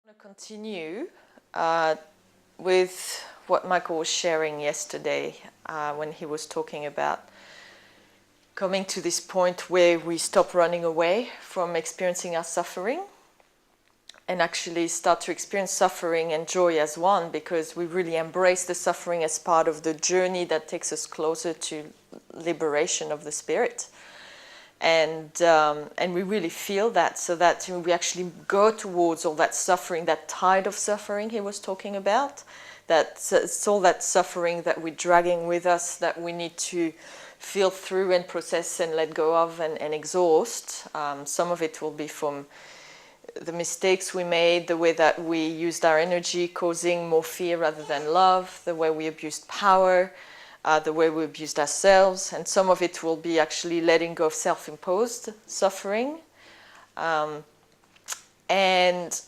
I want to continue with what Michael was sharing yesterday when he was talking about coming to this point where we stop running away from experiencing our suffering and actually start to experience suffering and joy as one, because we really embrace the suffering as part of the journey that takes us closer to liberation of the spirit. And we really feel that, so that we actually go towards all that suffering, that tide of suffering he was talking about. It's all that suffering that we're dragging with us, that we need to feel through and process and let go of and exhaust. Some of it will be from the mistakes we made, the way that we used our energy causing more fear rather than love, the way we abused power, the way we abused ourselves, and some of it will be actually letting go of self-imposed suffering, and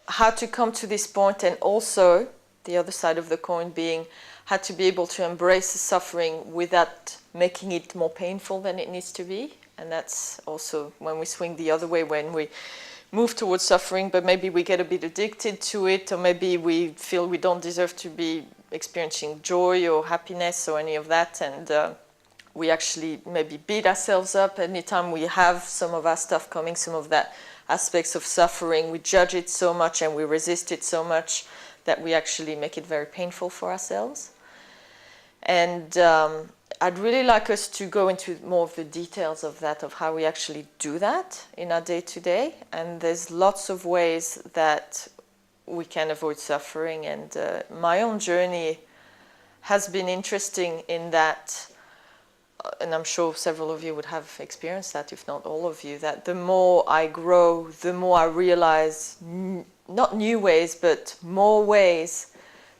how to come to this point, and also the other side of the coin being how to be able to embrace the suffering without making it more painful than it needs to be. And that's also when we swing the other way, when we move towards suffering, but maybe we get a bit addicted to it, or maybe we feel we don't deserve to be experiencing joy or happiness or any of that, and we actually maybe beat ourselves up anytime we have some of our stuff coming, some of that aspects of suffering. We judge it so much and we resist it so much that we actually make it very painful for ourselves. And I'd really like us to go into more of the details of that, of how we actually do that in our day-to-day. And there's lots of ways that we can avoid suffering. And my own journey has been interesting in that, and I'm sure several of you would have experienced that, if not all of you, that the more I grow, the more I realize, not new ways, but more ways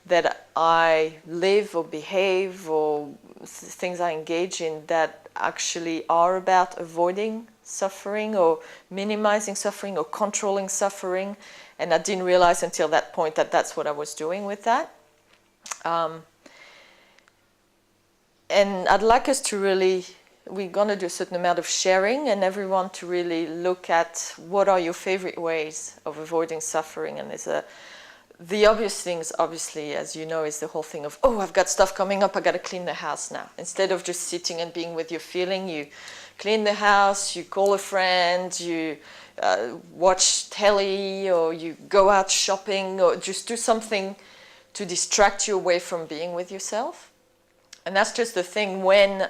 that I live or behave, or things I engage in, that actually are about avoiding suffering or minimizing suffering or controlling suffering. And I didn't realize until that point that that's what I was doing with that. And I'd like us to really, we're going to do a certain amount of sharing, and everyone to really look at what are your favorite ways of avoiding suffering. And there's the obvious things, obviously, as you know, is the whole thing of, oh, I've got stuff coming up, I got to clean the house now. Instead of just sitting and being with your feeling, you clean the house, you call a friend, you watch telly, or you go out shopping, or just do something to distract you away from being with yourself. And that's just the thing, when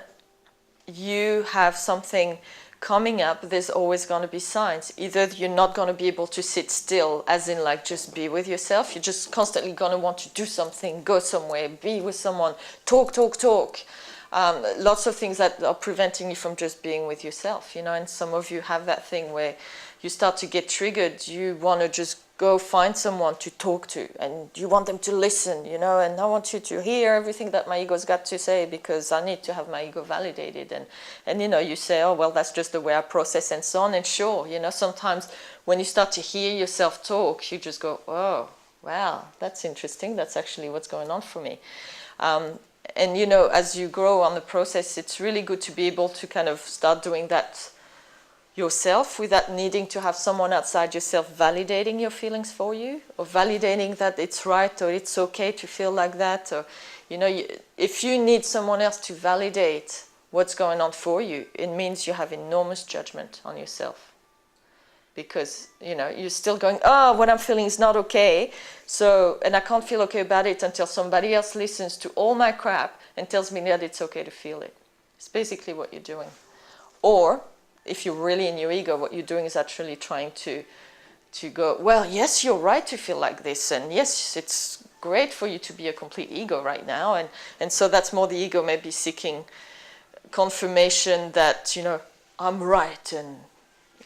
you have something coming up, there's always going to be signs. Either you're not going to be able to sit still, as in like just be with yourself. You're just constantly going to want to do something, go somewhere, be with someone, talk. Lots of things that are preventing you from just being with yourself, you know. And some of you have that thing where you start to get triggered. You want to just go find someone to talk to, and you want them to listen, you know, and I want you to hear everything that my ego's got to say, because I need to have my ego validated. And you know, you say, oh, well, that's just the way I process, and so on. And sure, you know, sometimes when you start to hear yourself talk, you just go, oh, wow, that's interesting. That's actually what's going on for me. And, you know, as you grow on the process, it's really good to be able to kind of start doing that yourself without needing to have someone outside yourself validating your feelings for you, or validating that it's right or it's okay to feel like that. Or, you know, if you need someone else to validate what's going on for you, it means you have enormous judgment on yourself. Because, you know, you're still going, oh, what I'm feeling is not okay. So, and I can't feel okay about it until somebody else listens to all my crap and tells me that it's okay to feel it. It's basically what you're doing. Or, if you're really in your ego, what you're doing is actually trying to go, well, yes, you're right to feel like this. And yes, it's great for you to be a complete ego right now. And so that's more the ego maybe seeking confirmation that, you know, I'm right and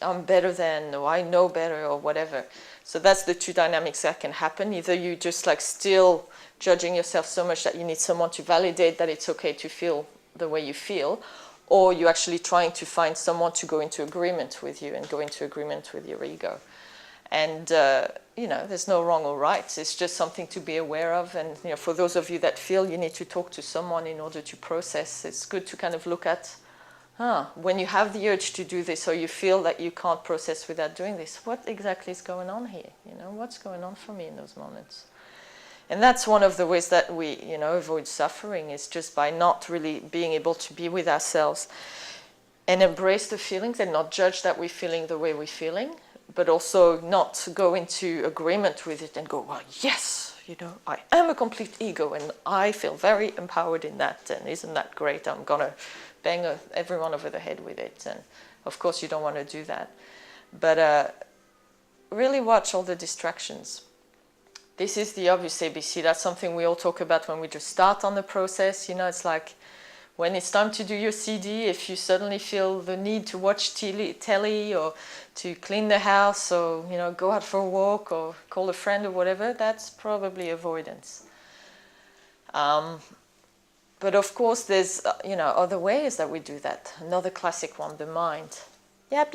I'm better than, or I know better, or whatever. So that's the two dynamics that can happen. Either you just like still judging yourself so much that you need someone to validate that it's okay to feel the way you feel, or you're actually trying to find someone to go into agreement with you and go into agreement with your ego. And, you know, there's no wrong or right. It's just something to be aware of. And, you know, for those of you that feel you need to talk to someone in order to process, it's good to kind of look at when you have the urge to do this, or you feel that you can't process without doing this, what exactly is going on here? What's going on for me in those moments? And that's one of the ways that we, avoid suffering, is just by not really being able to be with ourselves and embrace the feelings and not judge that we're feeling the way we're feeling, but also not go into agreement with it and go, well, yes, I am a complete ego and I feel very empowered in that, and isn't that great? I'm going to bang everyone over the head with it. And of course you don't want to do that. But really watch all the distractions. This is the obvious ABC. That's something we all talk about when we just start on the process. It's like when it's time to do your CD, if you suddenly feel the need to watch telly or to clean the house or, go out for a walk or call a friend or whatever, that's probably avoidance. But of course, there's, other ways that we do that. Another classic one, the mind. Yap.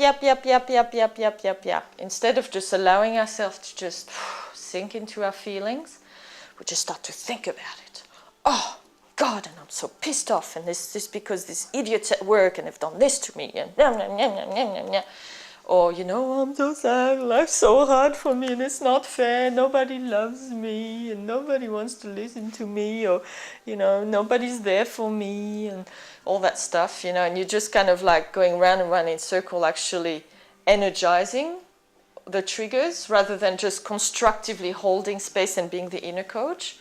Instead of just allowing ourselves to just sink into our feelings, we just start to think about it. Oh, God, and I'm so pissed off, and this is because this idiot's at work and they've done this to me, and or, I'm so sad, life's so hard for me and it's not fair, nobody loves me and nobody wants to listen to me, or, nobody's there for me, and all that stuff, and you're just kind of like going round and round in circle, actually energizing the triggers rather than just constructively holding space and being the inner coach.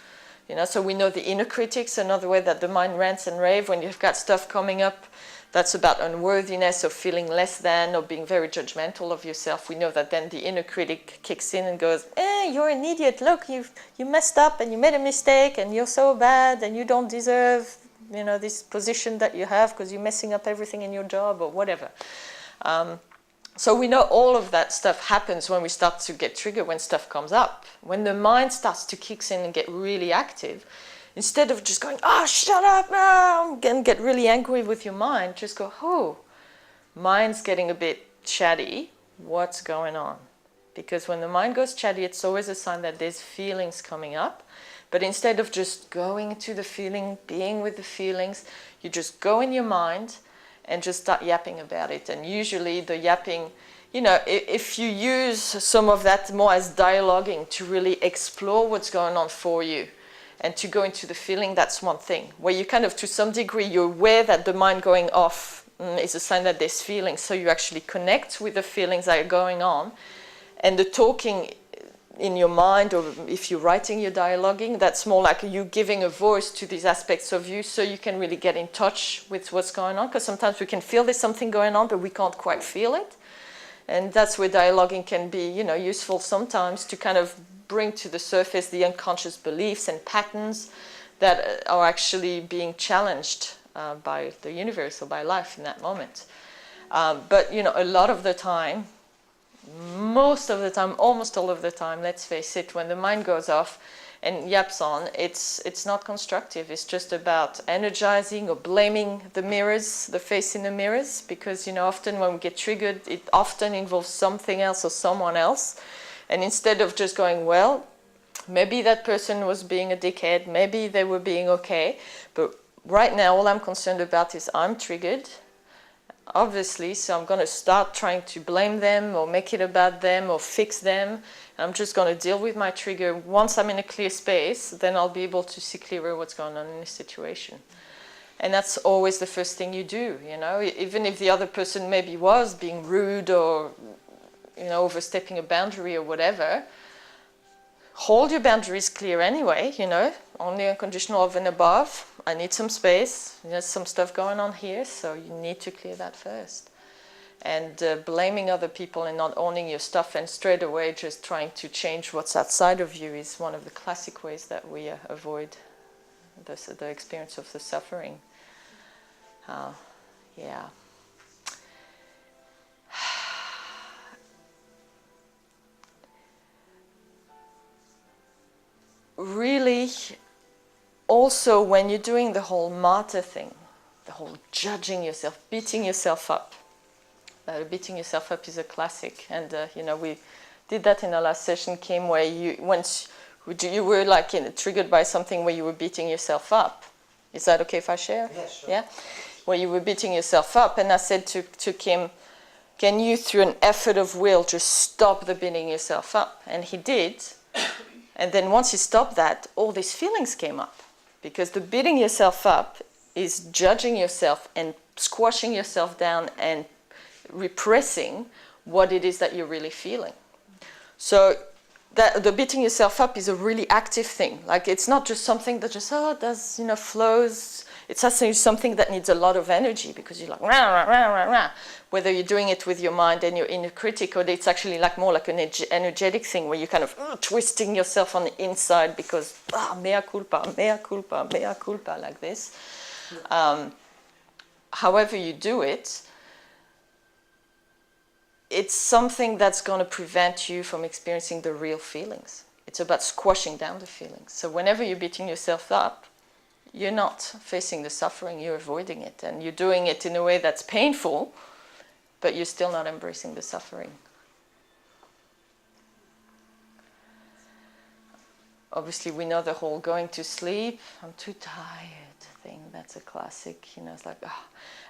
So we know the inner critic's another way that the mind rants and raves when you've got stuff coming up that's about unworthiness or feeling less than or being very judgmental of yourself. We know that then the inner critic kicks in and goes, you're an idiot, look, you messed up and you made a mistake and you're so bad and you don't deserve this position that you have because you're messing up everything in your job or whatever. So we know all of that stuff happens when we start to get triggered, when stuff comes up. When the mind starts to kick in and get really active, instead of just going, shut up now, and get really angry with your mind, just go, mind's getting a bit chatty, what's going on? Because when the mind goes chatty, it's always a sign that there's feelings coming up. But instead of just going to the feeling, being with the feelings, you just go in your mind and just start yapping about it. And usually the yapping, if you use some of that more as dialoguing to really explore what's going on for you and to go into the feeling, that's one thing. Where you kind of, to some degree, you're aware that the mind going off is a sign that there's feelings. So you actually connect with the feelings that are going on. And the talking in your mind, or if you're writing your dialoguing, that's more like you giving a voice to these aspects of you so you can really get in touch with what's going on, because sometimes we can feel there's something going on but we can't quite feel it. And that's where dialoguing can be, useful sometimes to kind of bring to the surface the unconscious beliefs and patterns that are actually being challenged by the universe or by life in that moment. But a lot of the time, most of the time, almost all of the time, let's face it, when the mind goes off and yaps on, it's not constructive. It's just about energizing or blaming the mirrors, the face in the mirrors, because often when we get triggered, it often involves something else or someone else. And instead of just going, well, maybe that person was being a dickhead, maybe they were being okay, but right now all I'm concerned about is I'm triggered, obviously, so I'm going to start trying to blame them or make it about them or fix them. I'm just going to deal with my trigger. Once I'm in a clear space, then I'll be able to see clearer what's going on in the situation. And that's always the first thing you do, even if the other person maybe was being rude or overstepping a boundary or whatever. Hold your boundaries clear anyway, only unconditional of and above. I need some space, there's some stuff going on here, so you need to clear that first. And blaming other people and not owning your stuff and straight away just trying to change what's outside of you is one of the classic ways that we avoid the experience of the suffering. Yeah. Really, also when you're doing the whole martyr thing, the whole judging yourself, beating yourself up. Beating yourself up is a classic, and we did that in our last session, Kim, where you were like triggered by something where you were beating yourself up. Is that okay if I share? Yeah, sure. Yeah. where you were beating yourself up, and I said to Kim, can you, through an effort of will, just stop the beating yourself up? And he did. And then once he stopped that, all these feelings came up. Because the beating yourself up is judging yourself and squashing yourself down and repressing what it is that you're really feeling. So that the beating yourself up is a really active thing. Like, it's not just something that just, does, flows. It's actually something that needs a lot of energy, because you're like, rah, rah, rah, rah, rah. Whether you're doing it with your mind and your inner critic, or it's actually like more like an energetic thing where you're kind of twisting yourself on the inside because, mea culpa, mea culpa, mea culpa, like this. However you do it, it's something that's going to prevent you from experiencing the real feelings. It's about squashing down the feelings. So whenever you're beating yourself up, you're not facing the suffering, you're avoiding it. And you're doing it in a way that's painful, but you're still not embracing the suffering. Obviously, we know the whole going to sleep, I'm too tired thing. That's a classic, it's like,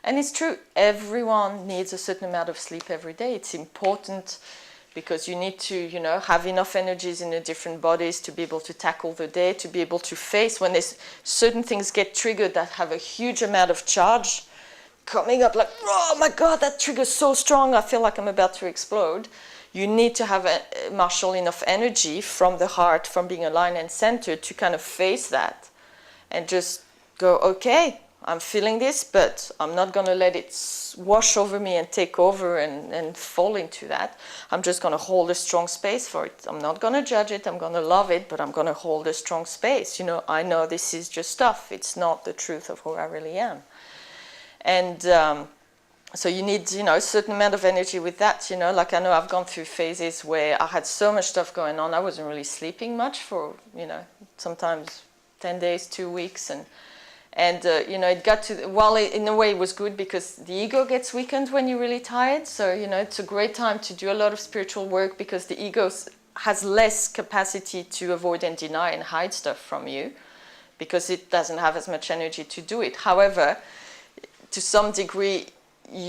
And it's true, everyone needs a certain amount of sleep every day. It's important because you need to, have enough energies in the different bodies to be able to tackle the day, to be able to face when there's certain things get triggered that have a huge amount of charge coming up, like, oh my God, that trigger's so strong, I feel like I'm about to explode. You need to have marshal enough energy from the heart, from being aligned and centered, to kind of face that and just go, okay, I'm feeling this, but I'm not going to let it wash over me and take over and fall into that. I'm just going to hold a strong space for it. I'm not going to judge it. I'm going to love it, but I'm going to hold a strong space. I know this is just stuff. It's not the truth of who I really am. And so you need, a certain amount of energy with that, Like, I know I've gone through phases where I had so much stuff going on. I wasn't really sleeping much for, sometimes 10 days, 2 weeks. And it got to, while in a way it was good because the ego gets weakened when you're really tired. So, it's a great time to do a lot of spiritual work because the ego has less capacity to avoid and deny and hide stuff from you because it doesn't have as much energy to do it. However, to some degree,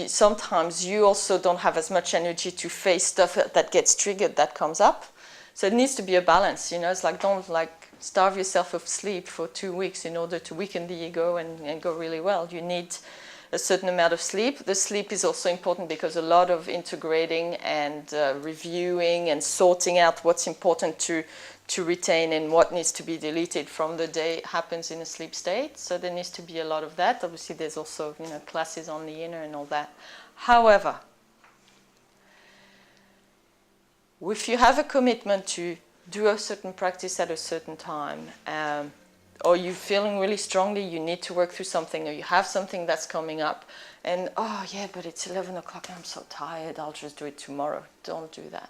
sometimes you also don't have as much energy to face stuff that gets triggered, that comes up. So it needs to be a balance, It's like, don't starve yourself of sleep for 2 weeks in order to weaken the ego and go really well. You need a certain amount of sleep. The sleep is also important because a lot of integrating and reviewing and sorting out what's important to retain and what needs to be deleted from the day happens in a sleep state. So there needs to be a lot of that. Obviously, there's also classes on the inner and all that. However, if you have a commitment to do a certain practice at a certain time, or you're feeling really strongly you need to work through something, or you have something that's coming up, and but it's 11 o'clock and I'm so tired, I'll just do it tomorrow. Don't do that.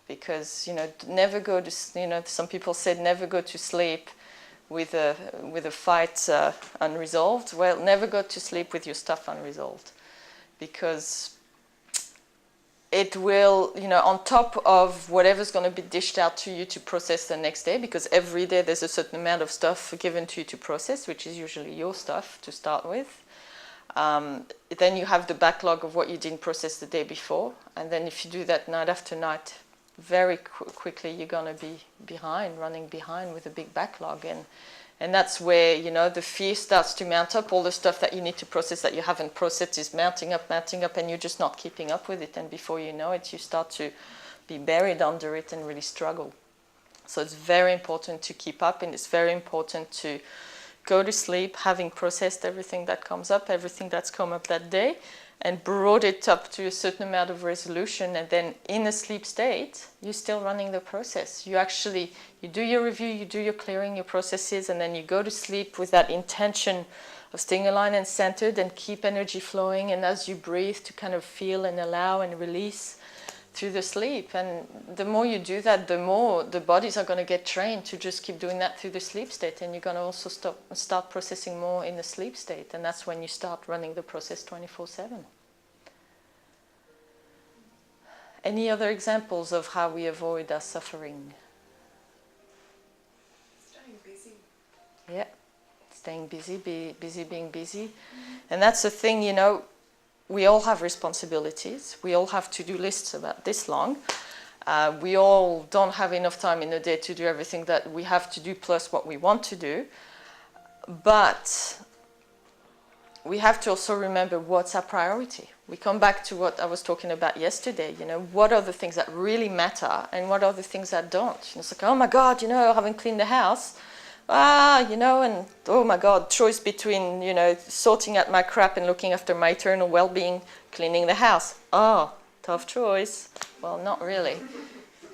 Because, never go to, some people said never go to sleep with a fight unresolved. Well, never go to sleep with your stuff unresolved. Because it will, on top of whatever's going to be dished out to you to process the next day, because every day there's a certain amount of stuff given to you to process, which is usually your stuff to start with. Then you have the backlog of what you didn't process the day before. And then if you do that night after night, very quickly you're going to be running behind with a big backlog. And that's where, the fear starts to mount up. All the stuff that you need to process that you haven't processed is mounting up, and you're just not keeping up with it. And before you know it, you start to be buried under it and really struggle. So it's very important to keep up, and it's very important to go to sleep having processed everything that comes up, everything that's come up that day, and brought it up to a certain amount of resolution. And then in a sleep state, you're still running the process. You do your review, you do your clearing, your processes, and then you go to sleep with that intention of staying aligned and centered and keep energy flowing. And as you breathe, to kind of feel and allow and release through the sleep. And the more you do that, the more the bodies are going to get trained to just keep doing that through the sleep state. And you're going to also start processing more in the sleep state. And that's when you start running the process 24/7. Any other examples of how we avoid our suffering? Staying busy. Yeah, staying busy, being busy. And that's the thing, you know, we all have responsibilities. We all have to-do lists about this long. We all don't have enough time in a day to do everything that we have to do plus what we want to do. But we have to also remember what's our priority. We come back to what I was talking about yesterday, you know, what are the things that really matter and what are the things that don't. You know, it's like, oh my God, you know, I haven't cleaned the house. You know, and oh my God, choice between, you know, sorting out my crap and looking after my eternal well-being, cleaning the house. Oh, tough choice. Well, not really.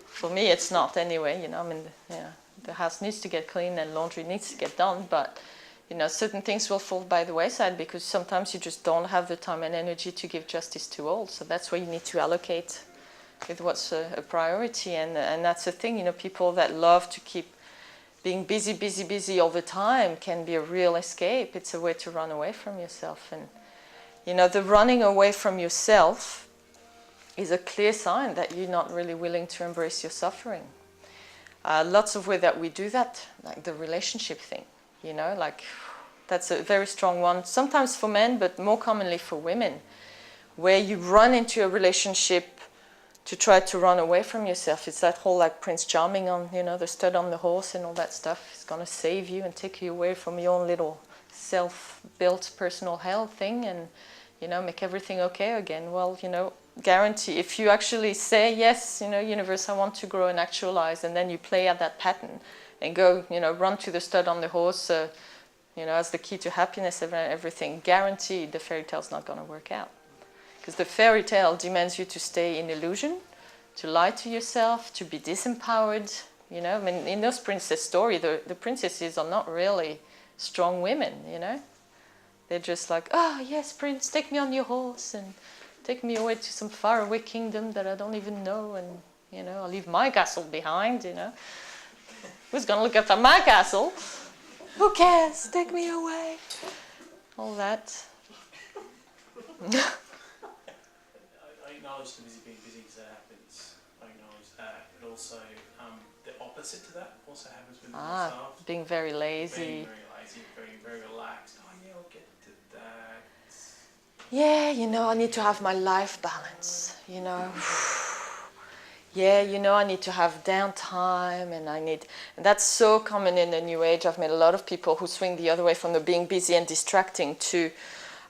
For me, it's not anyway, you know, I mean, yeah, the house needs to get clean and laundry needs to get done, but you know, certain things will fall by the wayside because sometimes you just don't have the time and energy to give justice to all. So that's where you need to allocate with what's a priority. And that's the thing, you know, people that love to keep being busy all the time can be a real escape. It's a way to run away from yourself. And, you know, the running away from yourself is a clear sign that you're not really willing to embrace your suffering. Lots of ways that we do that, like the relationship thing. You know, like that's a very strong one, sometimes for men, but more commonly for women, where you run into a relationship to try to run away from yourself. It's that whole like Prince Charming on, you know, the stud on the horse and all that stuff. It's going to save you and take you away from your own little self-built personal hell thing and, you know, make everything okay again. Well, you know, guarantee if you actually say, yes, you know, universe, I want to grow and actualize, and then you play out that pattern, and go, you know, run to the stud on the horse, you know, as the key to happiness and everything. Guaranteed the fairy tale's not going to work out. Because the fairy tale demands you to stay in illusion, to lie to yourself, to be disempowered. You know, I mean, in those princess stories, the princesses are not really strong women, you know. They're just like, oh, yes, prince, take me on your horse and take me away to some faraway kingdom that I don't even know. And, you know, I'll leave my castle behind, you know. Who's going to look after my castle? Who cares? Take me away. All that. I acknowledge the being busy because that happens. I acknowledge that. But also, the opposite to that also happens with myself. Being very lazy. Being very lazy, very relaxed. Oh, yeah, I'll get to that. Yeah, you know, I need to have my life balance, you know. Yeah, you know, I need to have downtime and that's so common in the New Age. I've met a lot of people who swing the other way from the being busy and distracting to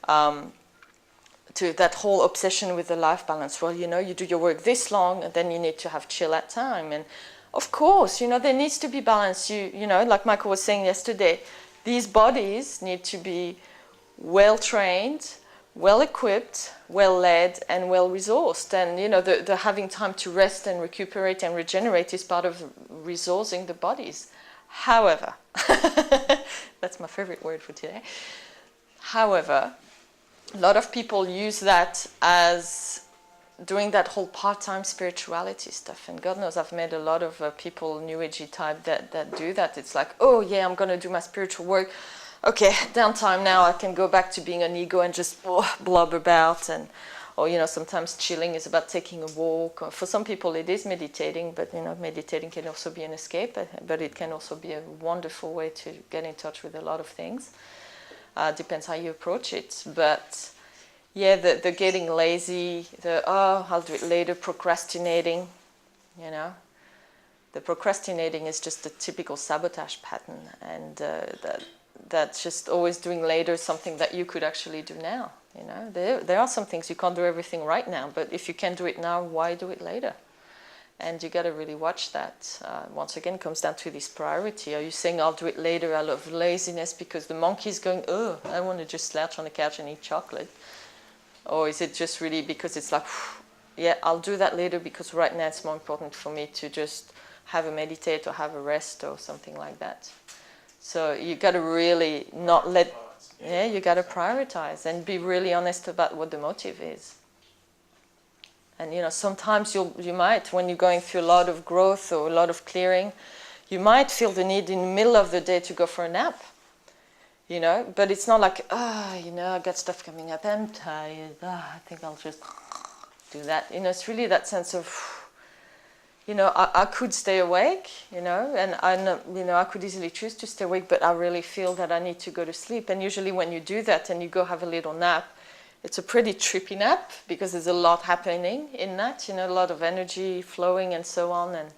that whole obsession with the life balance. Well, you know, you do your work this long and then you need to have chill at time. And of course, you know, there needs to be balance. You know, like Michael was saying yesterday, these bodies need to be well-trained, well-equipped, well-led, and well-resourced. And, you know, the having time to rest and recuperate and regenerate is part of resourcing the bodies. However, that's my favorite word for today. However, a lot of people use that as doing that whole part-time spirituality stuff. And God knows I've met a lot of people, New Agey type, that do that. It's like, oh, yeah, I'm going to do my spiritual work. Okay, downtime now, I can go back to being an ego and just blub about. Or, you know, sometimes chilling is about taking a walk. Or for some people it is meditating, but, you know, meditating can also be an escape, but it can also be a wonderful way to get in touch with a lot of things. Depends how you approach it. But, yeah, the getting lazy, I'll do it later, procrastinating, you know. The procrastinating is just a typical sabotage pattern, and that's just always doing later something that you could actually do now. You know, there are some things you can't do everything right now, but if you can do it now, why do it later? And you got to really watch that. Once again, it comes down to this priority. Are you saying I'll do it later out of laziness because the monkey's going, oh, I want to just slouch on the couch and eat chocolate? Or is it just really because it's like, yeah, I'll do that later because right now it's more important for me to just have a meditate or have a rest or something like that. So you got to really not let, you got to prioritize and be really honest about what the motive is. And, you know, sometimes you might, when you're going through a lot of growth or a lot of clearing, you might feel the need in the middle of the day to go for a nap, you know, but it's not like, you know, I got stuff coming up, I'm tired, I think I'll just do that. You know, it's really that sense of, you know, I could stay awake, you know, and I could easily choose to stay awake, but I really feel that I need to go to sleep. And usually when you do that and you go have a little nap, it's a pretty trippy nap because there's a lot happening in that, you know, a lot of energy flowing and so on. And,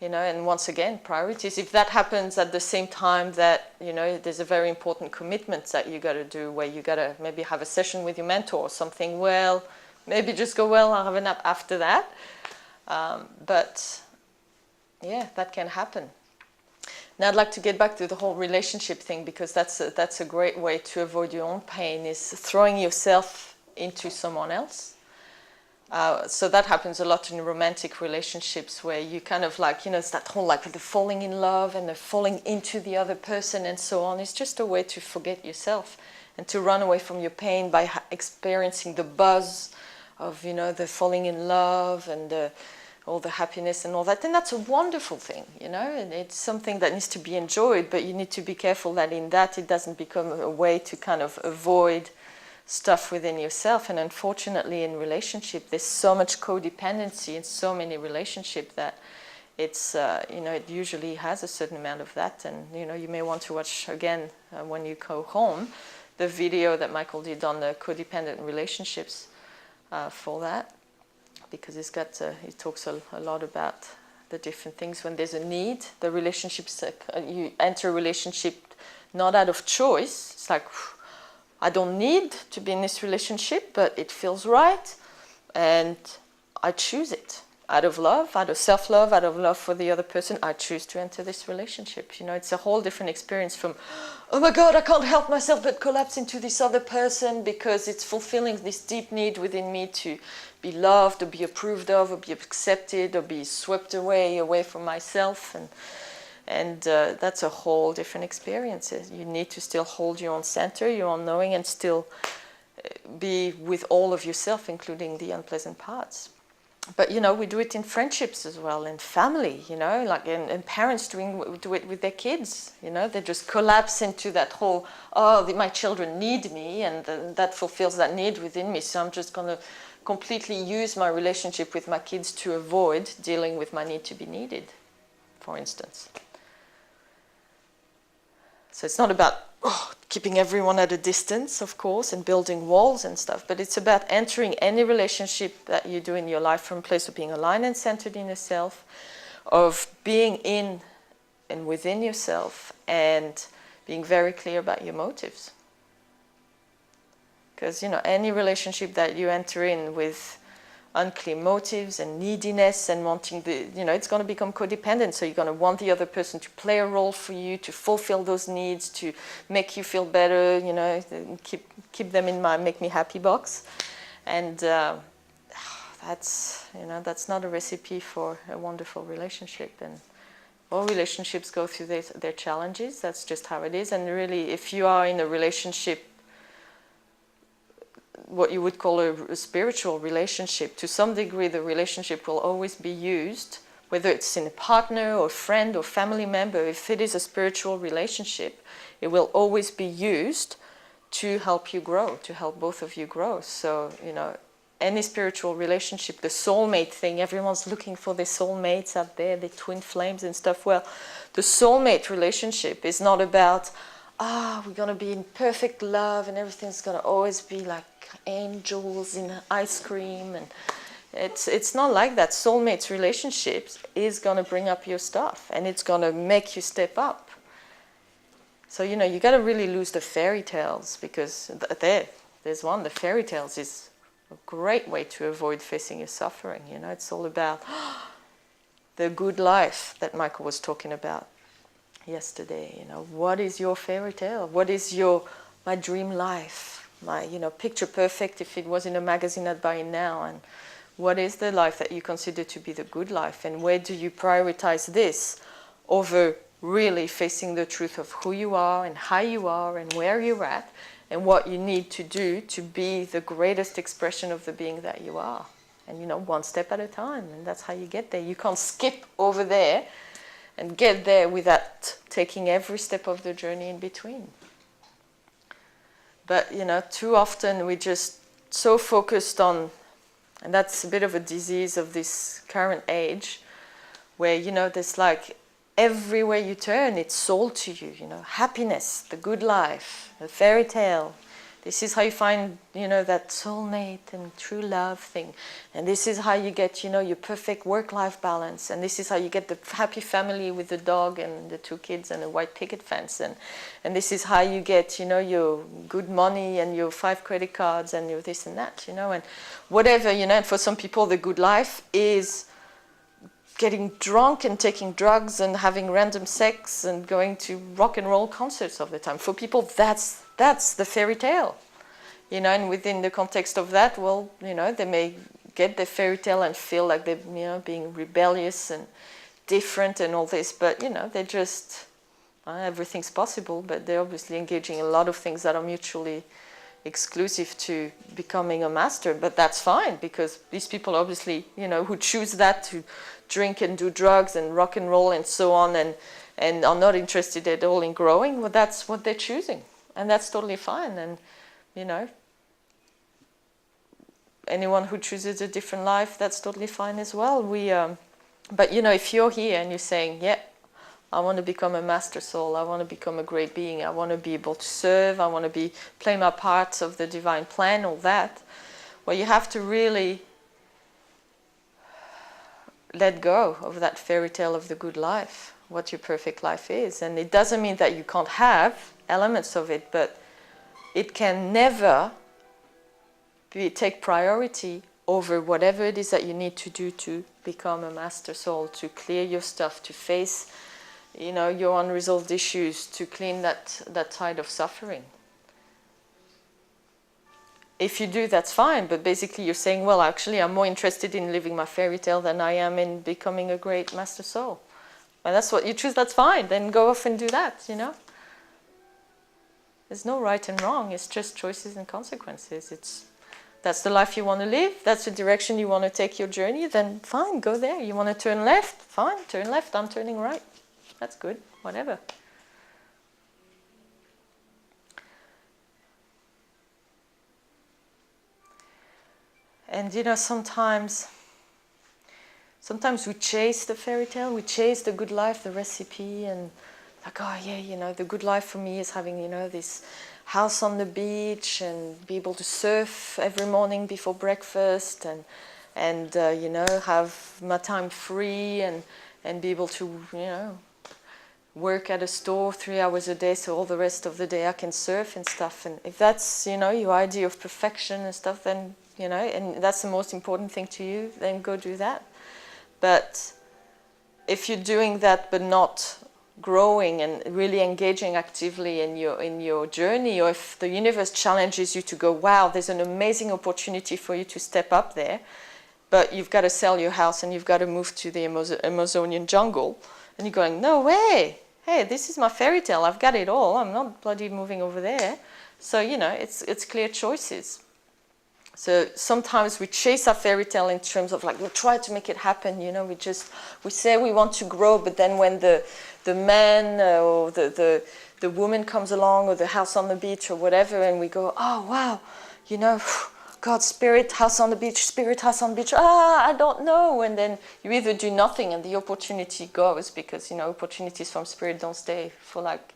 you know, and once again, priorities. If that happens at the same time that, you know, there's a very important commitment that you got to do where you got to maybe have a session with your mentor or something, well, maybe just go, well, I'll have a nap after that. But yeah, that can happen. Now I'd like to get back to the whole relationship thing because that's a great way to avoid your own pain, is throwing yourself into someone else. So that happens a lot in romantic relationships where you kind of like, you know, it's that whole like the falling in love and the falling into the other person and so on. It's just a way to forget yourself and to run away from your pain by experiencing the buzz of, you know, the falling in love and all the happiness and all that. And that's a wonderful thing, you know, and it's something that needs to be enjoyed, but you need to be careful that in that it doesn't become a way to kind of avoid stuff within yourself. And unfortunately in relationship there's so much codependency in so many relationships that it's you know, it usually has a certain amount of that. And you know, you may want to watch again when you go home the video that Michael did on the codependent relationships for that, because he talks a lot about the different things when there's a need. The relationships, you enter a relationship not out of choice. It's like, I don't need to be in this relationship, but it feels right, and I choose it. Out of love, out of self-love, out of love for the other person, I choose to enter this relationship. You know, it's a whole different experience from, oh my God, I can't help myself but collapse into this other person because it's fulfilling this deep need within me to be loved or be approved of or be accepted or be swept away from myself. And that's a whole different experience. You need to still hold your own center, your own knowing, and still be with all of yourself, including the unpleasant parts. But, you know, we do it in friendships as well, in family, you know, like and parents do it with their kids, you know, they just collapse into that whole, oh, my children need me, and that fulfills that need within me, so I'm just going to completely use my relationship with my kids to avoid dealing with my need to be needed, for instance. So it's not about keeping everyone at a distance, of course, and building walls and stuff, but it's about entering any relationship that you do in your life from a place of being aligned and centered in yourself, of being in and within yourself, and being very clear about your motives. Because, you know, any relationship that you enter in with unclear motives and neediness and wanting you know, it's going to become codependent. So you're going to want the other person to play a role for you, to fulfill those needs, to make you feel better, you know, keep them in my make me happy box. And that's, you know, that's not a recipe for a wonderful relationship. And all relationships go through their challenges. That's just how it is. And really, if you are in a relationship, what you would call a spiritual relationship, to some degree the relationship will always be used, whether it's in a partner or friend or family member. If it is a spiritual relationship, it will always be used to help you grow, to help both of you grow. So, you know, any spiritual relationship, the soulmate thing, everyone's looking for their soulmates out there, their twin flames and stuff. Well, the soulmate relationship is not about, we're going to be in perfect love and everything's going to always be like angels in ice cream, and it's not like that. Soulmates relationships is going to bring up your stuff, and it's going to make you step up. So, you know, you got to really lose the fairy tales, because there's one. The fairy tales is a great way to avoid facing your suffering. You know, it's all about the good life that Michael was talking about yesterday. You know, what is your fairy tale? What is my dream life? My, you know, picture perfect, if it was in a magazine I'd buy it now. And what is the life that you consider to be the good life? And where do you prioritize this over really facing the truth of who you are and how you are and where you're at and what you need to do to be the greatest expression of the being that you are? And, you know, one step at a time, and that's how you get there. You can't skip over there and get there without taking every step of the journey in between. But, you know, too often we just so focused on, and that's a bit of a disease of this current age, where, you know, there's like everywhere you turn, it's sold to you, you know, happiness, the good life, the fairy tale. This is how you find, you know, that soulmate and true love thing. And this is how you get, you know, your perfect work-life balance. And this is how you get the happy family with the dog and the 2 kids and a white picket fence. And this is how you get, you know, your good money and your 5 credit cards and your this and that, you know, and whatever, you know. And for some people, the good life is getting drunk and taking drugs and having random sex and going to rock and roll concerts all the time. For people, that's the fairy tale, you know. And within the context of that, well, you know, they may get the fairy tale and feel like they're, you know, being rebellious and different and all this, but, you know, they just everything's possible, but they're obviously engaging in a lot of things that are mutually exclusive to becoming a master. But that's fine, because these people obviously, you know, who choose that to drink and do drugs and rock and roll and so on, and are not interested at all in growing, well, that's what they're choosing, and that's totally fine. And, you know, anyone who chooses a different life, that's totally fine as well. But, you know, if you're here and you're saying, yeah, I want to become a master soul, I want to become a great being, I want to be able to serve, I want to play my part of the divine plan, all that, well, you have to really let go of that fairy tale of the good life, what your perfect life is. And it doesn't mean that you can't have elements of it, but it can never take priority over whatever it is that you need to do to become a master soul, to clear your stuff, to face, you know, your unresolved issues, to clean that tide of suffering. If you do, that's fine, but basically you're saying, well, actually, I'm more interested in living my fairy tale than I am in becoming a great master soul. And that's what you choose, that's fine. Then go off and do that, you know. There's no right and wrong. It's just choices and consequences. That's the life you want to live. That's the direction you want to take your journey. Then fine, go there. You want to turn left? Fine, turn left. I'm turning right. That's good, whatever. And, you know, sometimes we chase the fairy tale, we chase the good life, the recipe, and like, oh yeah, you know, the good life for me is having, you know, this house on the beach and be able to surf every morning before breakfast, and you know, have my time free and be able to, you know, work at a store 3 hours a day, so all the rest of the day I can surf and stuff. And if that's, you know, your idea of perfection and stuff, then, you know, and that's the most important thing to you, then go do that. But if you're doing that but not growing and really engaging actively in your journey, or if the universe challenges you to go, wow, there's an amazing opportunity for you to step up there, but you've got to sell your house and you've got to move to the Amazonian jungle, and you're going, no way, hey, this is my fairy tale, I've got it all, I'm not bloody moving over there. So, you know, it's clear choices. So sometimes we chase our fairy tale in terms of like, we try to make it happen, you know, we say we want to grow, but then when the man or the woman comes along, or the house on the beach or whatever, and we go, oh wow, you know, God, spirit, house on the beach, I don't know. And then you either do nothing and the opportunity goes, because, you know, opportunities from spirit don't stay for like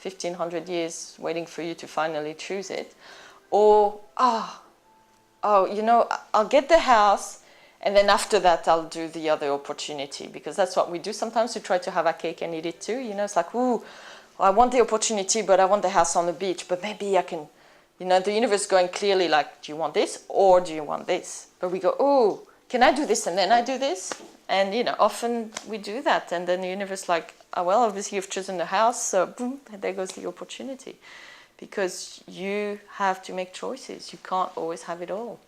1,500 years waiting for you to finally choose it. Or, oh, you know, I'll get the house, and then after that I'll do the other opportunity, because that's what we do sometimes. We try to have our cake and eat it too, you know. It's like, ooh, I want the opportunity, but I want the house on the beach, but maybe I can, you know, the universe going clearly like, do you want this or do you want this? But we go, oh, can I do this and then I do this? And, you know, often we do that, and then the universe like, oh, well, obviously you've chosen the house, so boom, there goes the opportunity. Because you have to make choices. You can't always have it all.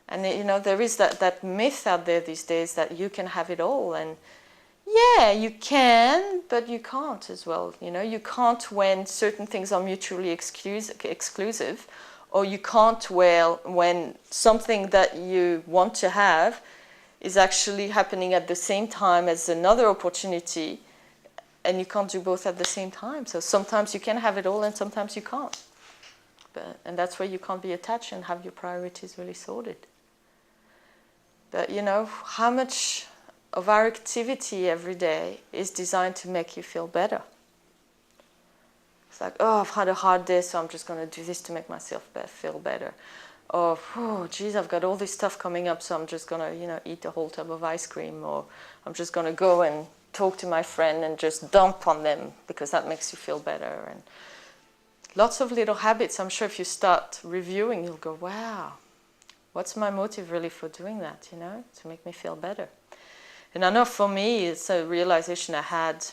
And, you know, there is that myth out there these days that you can have it all. And yeah, you can, but you can't as well. You know, you can't when certain things are mutually exclusive, or you can't when something that you want to have is actually happening at the same time as another opportunity. And you can't do both at the same time. So sometimes you can have it all and sometimes you can't. And that's where you can't be attached and have your priorities really sorted. But, you know, how much of our activity every day is designed to make you feel better. It's like, oh, I've had a hard day, so I'm just going to do this to make myself feel better. Or, oh, geez, I've got all this stuff coming up, so I'm just going to, eat a whole tub of ice cream. Or I'm just going to go and talk to my friend and just dump on them because that makes you feel better. And lots of little habits. I'm sure if you start reviewing, you'll go, wow, what's my motive really for doing that, to make me feel better? And I know for me, it's a realization I had,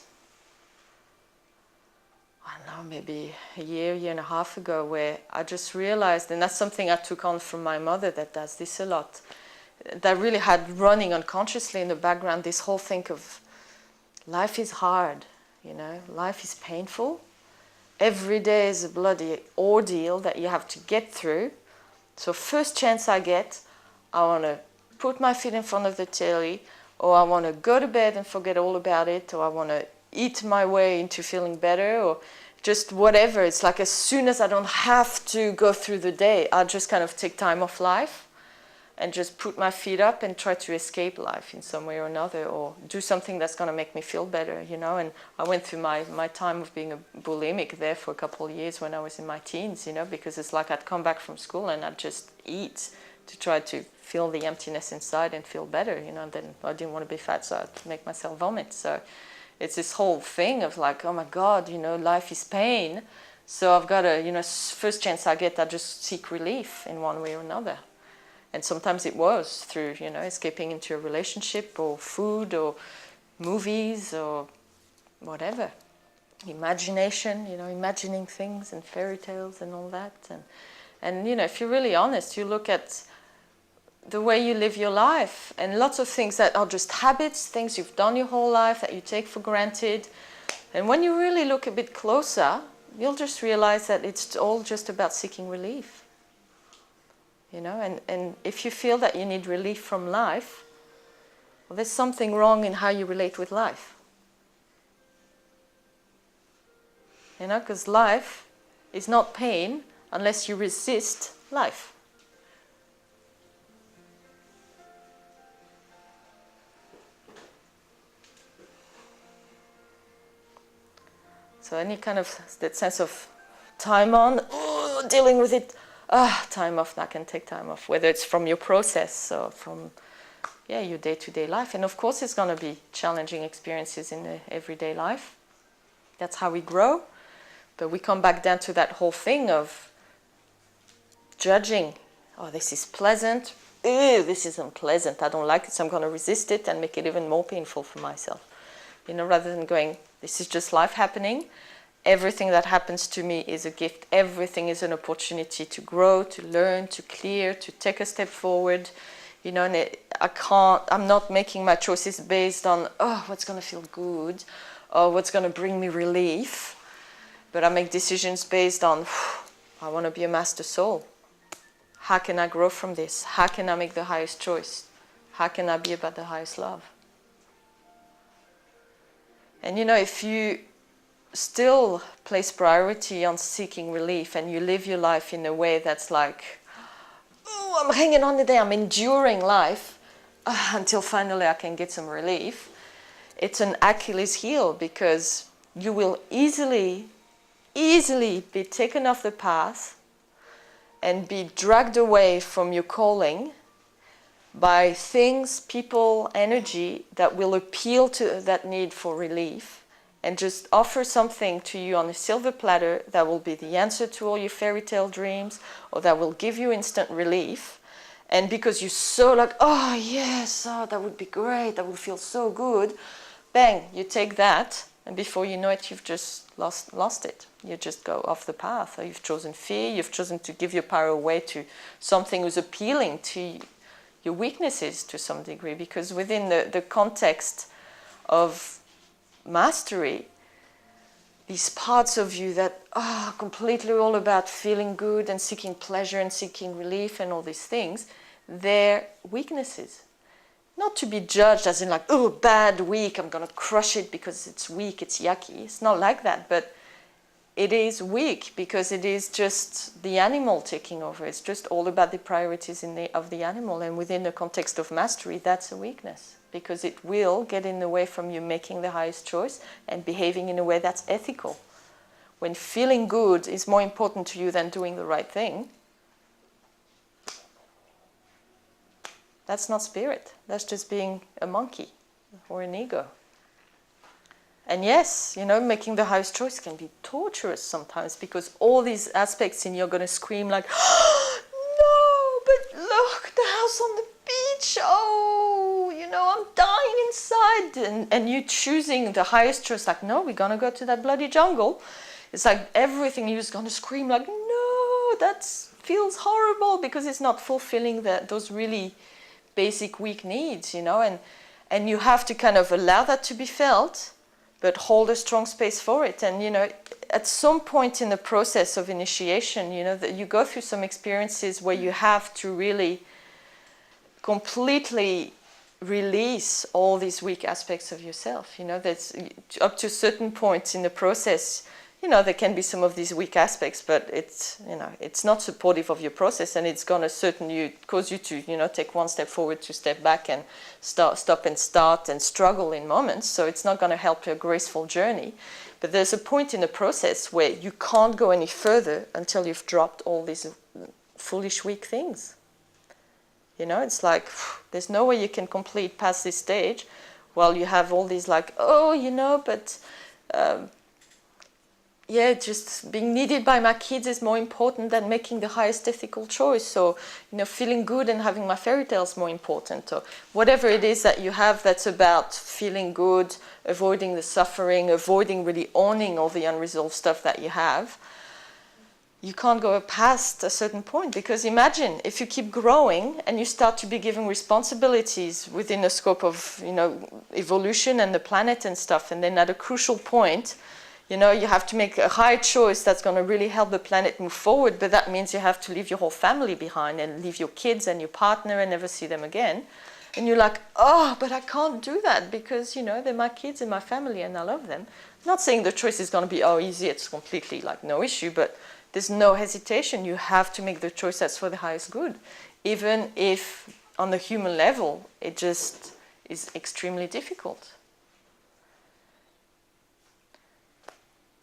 I don't know, maybe a year and a half ago, where I just realized, and that's something I took on from my mother that does this a lot, that really had running unconsciously in the background this whole thing of life is hard, life is painful. Every day is a bloody ordeal that you have to get through. So first chance I get, I want to put my feet in front of the telly, or I want to go to bed and forget all about it, or I want to eat my way into feeling better, or just whatever. It's like as soon as I don't have to go through the day, I'll just kind of take time off life and just put my feet up and try to escape life in some way or another, or do something that's going to make me feel better, And I went through my time of being a bulimic there for a couple of years when I was in my teens, because it's like I'd come back from school and I'd just eat to try to feel the emptiness inside and feel better, and then I didn't want to be fat, so I'd make myself vomit. So it's this whole thing of like, oh my God, life is pain. So I've got to, first chance I get, I just seek relief in one way or another. And sometimes it was through, escaping into a relationship or food or movies or whatever. Imagination, imagining things and fairy tales and all that. And if you're really honest, you look at the way you live your life and lots of things that are just habits, things you've done your whole life that you take for granted. And when you really look a bit closer, you'll just realize that it's all just about seeking relief. And if you feel that you need relief from life, well, there's something wrong in how you relate with life. Because life is not pain unless you resist life. So any kind of that sense of time on, dealing with it, time off, I can take time off, whether it's from your process or from your day-to-day life. And of course it's going to be challenging experiences in the everyday life. That's how we grow. But we come back down to that whole thing of judging. Oh, this is pleasant. Ew, this is unpleasant. I don't like it, so I'm going to resist it and make it even more painful for myself. Rather than going, this is just life happening. Everything that happens to me is a gift. Everything is an opportunity to grow, to learn, to clear, to take a step forward. And I'm not making my choices based on, what's going to feel good or what's going to bring me relief. But I make decisions based on, I want to be a master soul. How can I grow from this? How can I make the highest choice? How can I be about the highest love? And if you still place priority on seeking relief and you live your life in a way that's like, I'm hanging on today, I'm enduring life until finally I can get some relief, it's an Achilles heel, because you will easily be taken off the path and be dragged away from your calling by things, people, energy that will appeal to that need for relief and just offer something to you on a silver platter that will be the answer to all your fairy tale dreams, or that will give you instant relief. And because you're so like, oh yes, that would be great, that would feel so good, bang, you take that, and before you know it, you've just lost it. You just go off the path, or you've chosen fear, you've chosen to give your power away to something who's appealing to your weaknesses to some degree, because within the context of mastery, these parts of you that are completely all about feeling good and seeking pleasure and seeking relief and all these things, they're weaknesses. Not to be judged as in like, bad, weak, I'm going to crush it because it's weak, it's yucky. It's not like that, but it is weak because it is just the animal taking over. It's just all about the priorities of the animal, and within the context of mastery, that's a weakness because it will get in the way from you making the highest choice and behaving in a way that's ethical. When feeling good is more important to you than doing the right thing, that's not spirit. That's just being a monkey or an ego. And yes, making the highest choice can be torturous sometimes because all these aspects in you are going to scream like, oh, no, but look, the house on the beach, oh, I'm dying inside. And you choosing the highest choice, like, no, we're going to go to that bloody jungle. It's like everything you're just going to scream like, no, that feels horrible because it's not fulfilling those really basic weak needs, and you have to kind of allow that to be felt, but hold a strong space for it. And, at some point in the process of initiation, that you go through some experiences where you have to really completely release all these weak aspects of yourself. That's up to certain points in the process. There can be some of these weak aspects, but it's not supportive of your process, and it's going to cause you to, take one step forward, two step back, and stop and start and struggle in moments. So it's not going to help your graceful journey. But there's a point in the process where you can't go any further until you've dropped all these foolish, weak things. It's like there's no way you can complete past this stage while you have all these like, but... just being needed by my kids is more important than making the highest ethical choice. So, feeling good and having my fairy tale is more important. Or whatever it is that you have that's about feeling good, avoiding the suffering, avoiding really owning all the unresolved stuff that you have. You can't go past a certain point because imagine if you keep growing and you start to be given responsibilities within the scope of, evolution and the planet and stuff. And then at a crucial point, you have to make a high choice that's going to really help the planet move forward, but that means you have to leave your whole family behind and leave your kids and your partner and never see them again. And you're like, oh, but I can't do that because, they're my kids and my family and I love them. I'm not saying the choice is going to be, easy, it's completely like no issue, but there's no hesitation. You have to make the choice that's for the highest good, even if on the human level it just is extremely difficult.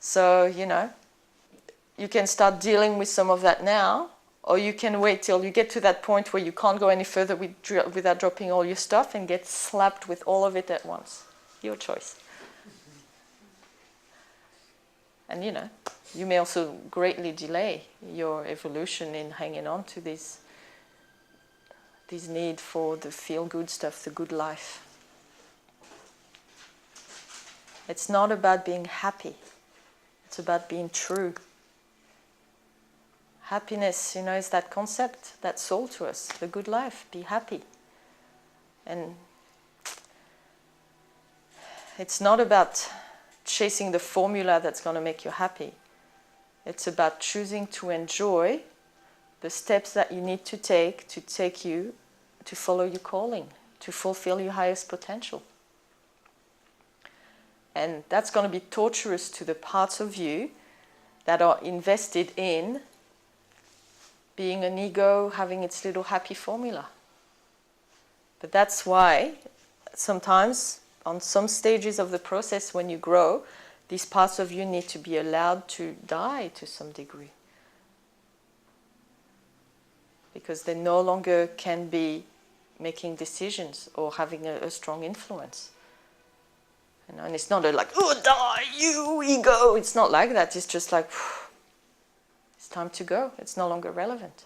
So, you can start dealing with some of that now, or you can wait till you get to that point where you can't go any further without dropping all your stuff and get slapped with all of it at once. Your choice. And, you may also greatly delay your evolution in hanging on to this need for the feel-good stuff, the good life. It's not about being happy. It's about being true. Happiness, is that concept that's sold to us, the good life, be happy. And it's not about chasing the formula that's going to make you happy. It's about choosing to enjoy the steps that you need to take you to follow your calling, to fulfill your highest potential. And that's going to be torturous to the parts of you that are invested in being an ego, having its little happy formula. But that's why sometimes on some stages of the process when you grow, these parts of you need to be allowed to die to some degree. Because they no longer can be making decisions or having a strong influence. And it's not like, die, you ego. It's not like that. It's just like, it's time to go. It's no longer relevant.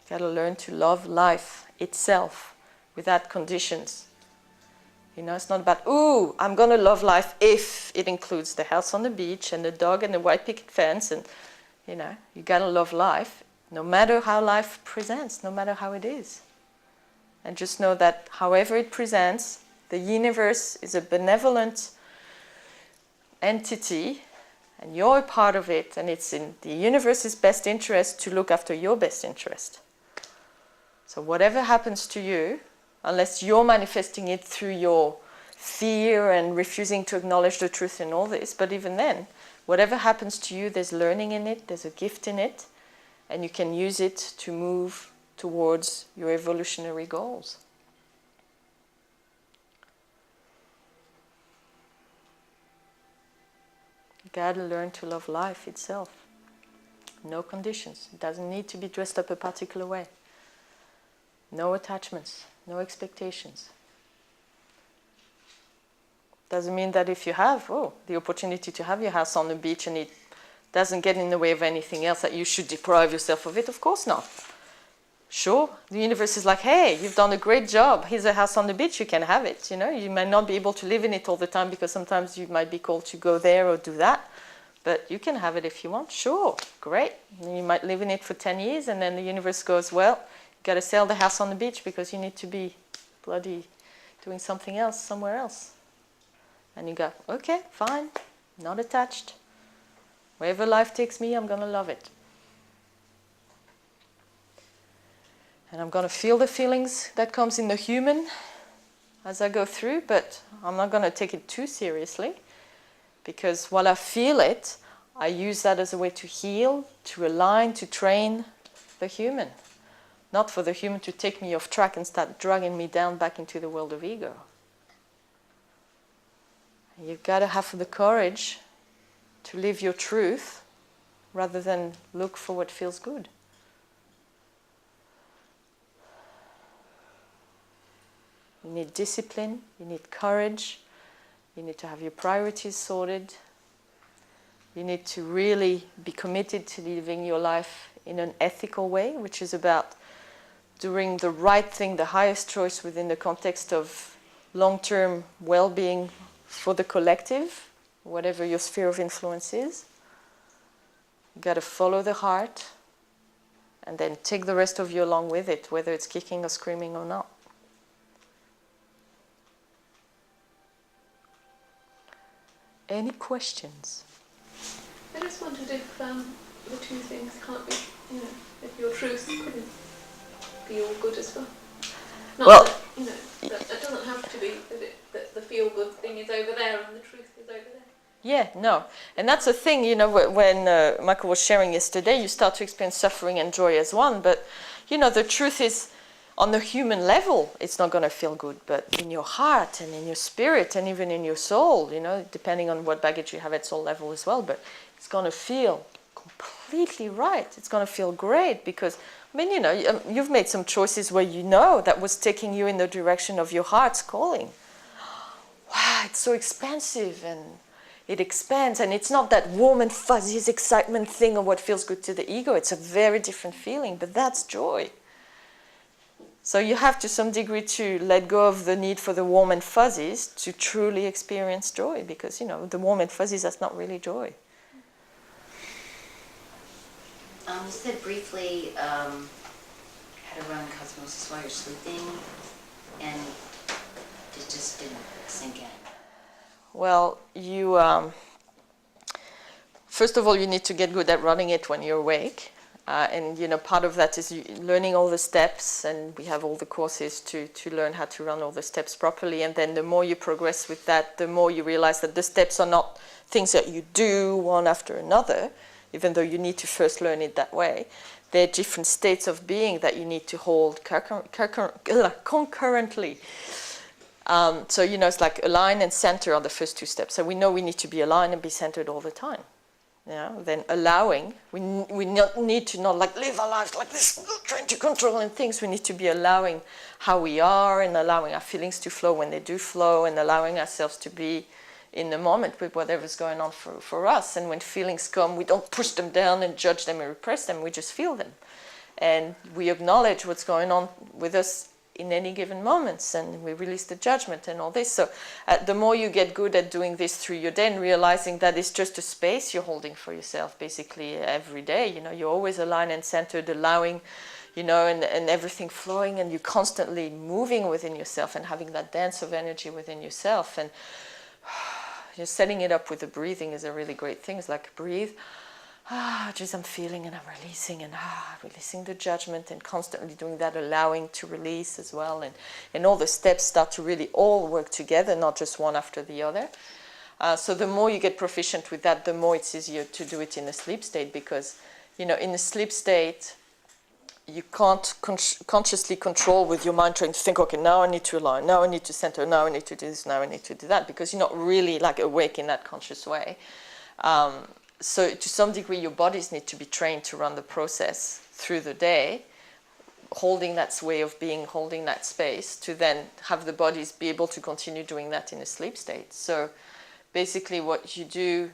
You've got to learn to love life itself without conditions. It's not about, I'm going to love life if it includes the house on the beach and the dog and the white picket fence. And, you got to love life. No matter how life presents, no matter how it is. And just know that however it presents, the universe is a benevolent entity and you're a part of it, and it's in the universe's best interest to look after your best interest. So whatever happens to you, unless you're manifesting it through your fear and refusing to acknowledge the truth in all this. But even then, whatever happens to you, there's learning in it, there's a gift in it, and you can use it to move towards your evolutionary goals. You gotta learn to love life itself. No conditions. It doesn't need to be dressed up a particular way. No attachments, no expectations. Doesn't mean that if you have the opportunity to have your house on the beach and it doesn't get in the way of anything else, that you should deprive yourself of it. Of course not. Sure, the universe is like, hey, you've done a great job. Here's a house on the beach, you can have it. You know, you might not be able to live in it all the time because sometimes you might be called to go there or do that. But you can have it if you want. Sure, great. And you might live in it for 10 years and then the universe goes, well, you got to sell the house on the beach because you need to be bloody doing something else somewhere else. And you go, okay, fine, not attached. Wherever life takes me, I'm going to love it. And I'm going to feel the feelings that comes in the human as I go through, but I'm not going to take it too seriously, because while I feel it, I use that as a way to heal, to align, to train the human. Not for the human to take me off track and start dragging me down back into the world of ego. You've got to have the courage to live your truth rather than look for what feels good. You need discipline, you need courage, you need to have your priorities sorted. You need to really be committed to living your life in an ethical way, which is about doing the right thing, the highest choice within the context of long-term well-being for the collective, whatever your sphere of influence is. You've got to follow the heart and then take the rest of you along with it, whether it's kicking or screaming or not. Any questions? I just wondered if the two things can't be, if your truth couldn't be all good as well. Not Well, that it doesn't have to be that the feel-good thing is over there and the truth is over there. Yeah, no. And that's the thing, when Michael was sharing yesterday, you start to experience suffering and joy as one, but, the truth is, on the human level, it's not going to feel good, but in your heart and in your spirit and even in your soul, depending on what baggage you have at soul level as well, but it's going to feel completely right. It's going to feel great because, you've made some choices where that was taking you in the direction of your heart's calling. Wow, it's so expansive and it expands, and it's not that warm and fuzzy excitement thing of what feels good to the ego. It's a very different feeling, but that's joy. So you have to some degree to let go of the need for the warm and fuzzies to truly experience joy, because the warm and fuzzies, that's not really joy. You said briefly how to run Cosmosis while you're sleeping, and it just didn't sink in. Well, you first of all, you need to get good at running it when you're awake. And part of that is learning all the steps, and we have all the courses to learn how to run all the steps properly. And then the more you progress with that, the more you realize that the steps are not things that you do one after another, even though you need to first learn it that way. They're different states of being that you need to hold concurrently. So it's like align and center are the first two steps. So we know we need to be aligned and be centered all the time. Then allowing, we need to not live our lives like this, trying to control and things. We need to be allowing how we are and allowing our feelings to flow when they do flow, and allowing ourselves to be in the moment with whatever's going on for us. And when feelings come, we don't push them down and judge them and repress them. We just feel them. And we acknowledge what's going on with us in any given moments, and we release the judgment and all this. So the more you get good at doing this through your day and realizing that it's just a space you're holding for yourself basically every day, you're always aligned and centered, allowing, and everything flowing, and you're constantly moving within yourself and having that dance of energy within yourself. And just setting it up with the breathing is a really great thing. It's like breathe, just I'm feeling and I'm releasing and releasing the judgment, and constantly doing that, allowing to release as well. And all the steps start to really all work together, not just one after the other. So the more you get proficient with that, the more it's easier to do it in a sleep state, because, in a sleep state, you can't consciously control with your mind trying to think, okay, now I need to align, now I need to center, now I need to do this, now I need to do that, because you're not really like awake in that conscious way. So to some degree, your bodies need to be trained to run the process through the day, holding that way of being, holding that space, to then have the bodies be able to continue doing that in a sleep state. So basically what you do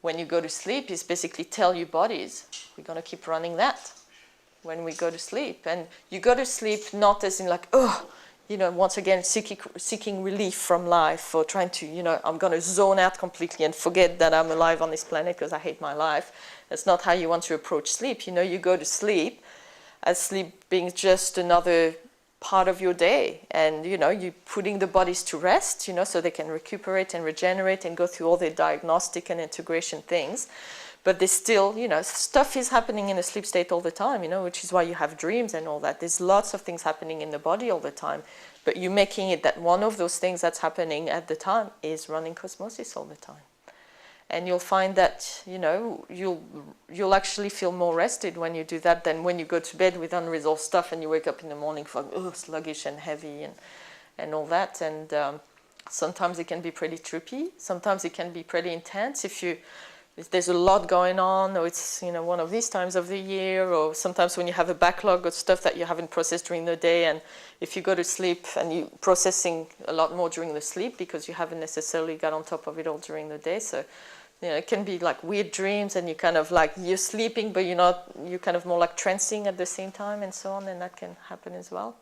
when you go to sleep is basically tell your bodies, we're going to keep running that when we go to sleep. And you go to sleep not as in like, once again, seeking relief from life, or trying to, I'm going to zone out completely and forget that I'm alive on this planet because I hate my life. That's not how you want to approach sleep. You go to sleep as sleep being just another part of your day. And, you're putting the bodies to rest, so they can recuperate and regenerate and go through all the diagnostic and integration things. But there's still, stuff is happening in a sleep state all the time, which is why you have dreams and all that. There's lots of things happening in the body all the time. But you're making it that one of those things that's happening at the time is running Cosmosis all the time. And you'll find that, you'll actually feel more rested when you do that than when you go to bed with unresolved stuff and you wake up in the morning feeling sluggish and heavy and all that. And sometimes it can be pretty trippy. Sometimes it can be pretty intense if there's a lot going on, or it's one of these times of the year, or sometimes when you have a backlog of stuff that you haven't processed during the day, and if you go to sleep and you're processing a lot more during the sleep because you haven't necessarily got on top of it all during the day. So it can be like weird dreams, and you kind of like you're sleeping but you're kind of more like trancing at the same time and so on, and that can happen as well.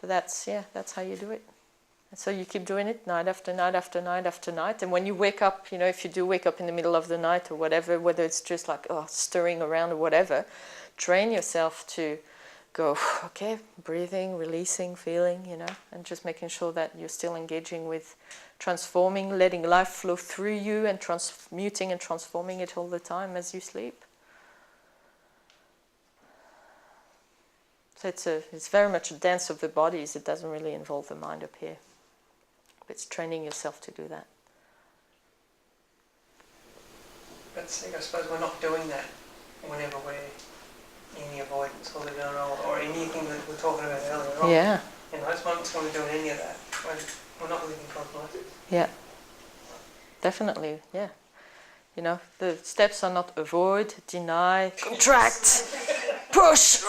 But that's how you do it. And so you keep doing it night after night after night after night. And when you wake up, if you do wake up in the middle of the night or whatever, whether it's just like stirring around or whatever, train yourself to go, okay, breathing, releasing, feeling, and just making sure that you're still engaging with transforming, letting life flow through you and transmuting and transforming it all the time as you sleep. So it's very much a dance of the bodies. It doesn't really involve the mind up here. It's training yourself to do that. But I suppose we're not doing that whenever we're in the avoidance or the denial or anything that we were talking about earlier on. Yeah. It's not doing any of that. We're not living Cosmosis. Yeah. Definitely, yeah. The steps are not avoid, deny, contract, push.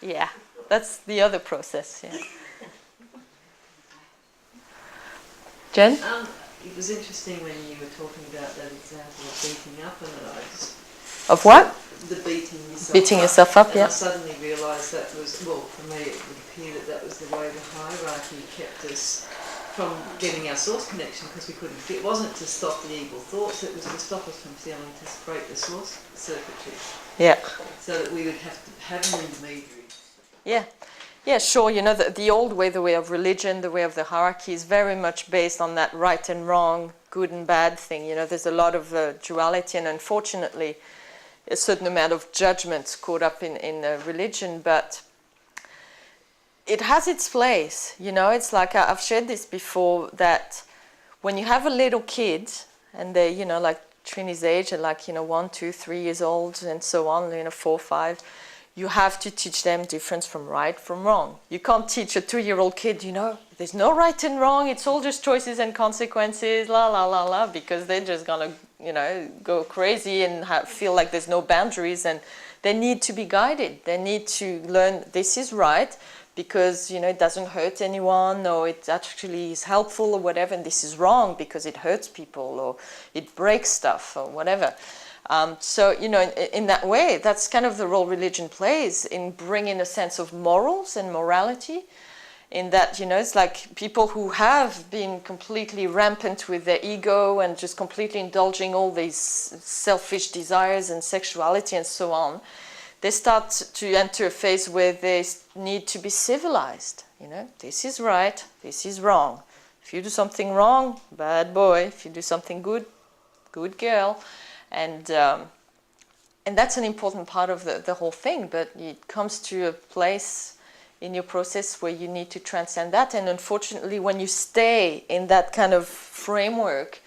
Yeah, that's the other process, yeah. Jen? It was interesting when you were talking about that example of beating up, and I just... Of what? The beating yourself Beating up. yourself up, yeah. I suddenly realised that was, well, for me it would appear that was the way the hierarchy kept us from getting our source connection, because we couldn't. It wasn't to stop the evil thoughts, it was to stop us from feeling to break the source circuitry. Yeah. So that we would have to have an intermediary. Yeah. Yeah, sure. The old way, the way of religion, the way of the hierarchy is very much based on that right and wrong, good and bad thing. There's a lot of duality, and unfortunately a certain amount of judgment caught up in religion, but it has its place. It's like I've shared this before, that when you have a little kid and they, like Trini's age, and like, 1, 2, 3 years old and so on, 4, 5, you have to teach them difference from right from wrong. You can't teach a 2-year-old kid, there's no right and wrong, it's all just choices and consequences, la la la la, because they're just gonna, go crazy and feel like there's no boundaries, and they need to be guided. They need to learn this is right because, it doesn't hurt anyone, or it actually is helpful or whatever, and this is wrong because it hurts people or it breaks stuff or whatever. So, in that way, that's kind of the role religion plays in bringing a sense of morals and morality, in that, it's like people who have been completely rampant with their ego and just completely indulging all these selfish desires and sexuality and so on, they start to enter a phase where they need to be civilized. This is right, this is wrong. If you do something wrong, bad boy. If you do something good, good girl. And that's an important part of the whole thing, but it comes to a place in your process where you need to transcend that. And unfortunately, when you stay in that kind of framework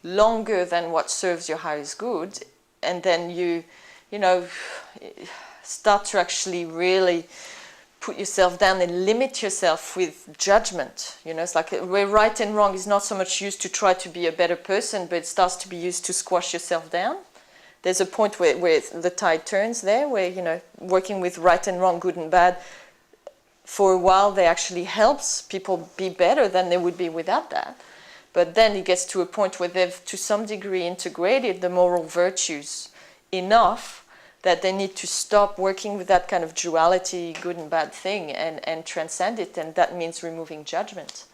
longer than what serves your highest good, and then you start to actually really put yourself down and limit yourself with judgment. It's like where right and wrong is not so much used to try to be a better person, but it starts to be used to squash yourself down. There's a point where the tide turns there, where, working with right and wrong, good and bad, for a while, they actually helps people be better than they would be without that. But then it gets to a point where they've, to some degree, integrated the moral virtues enough that they need to stop working with that kind of duality, good and bad thing, and transcend it. And that means removing judgment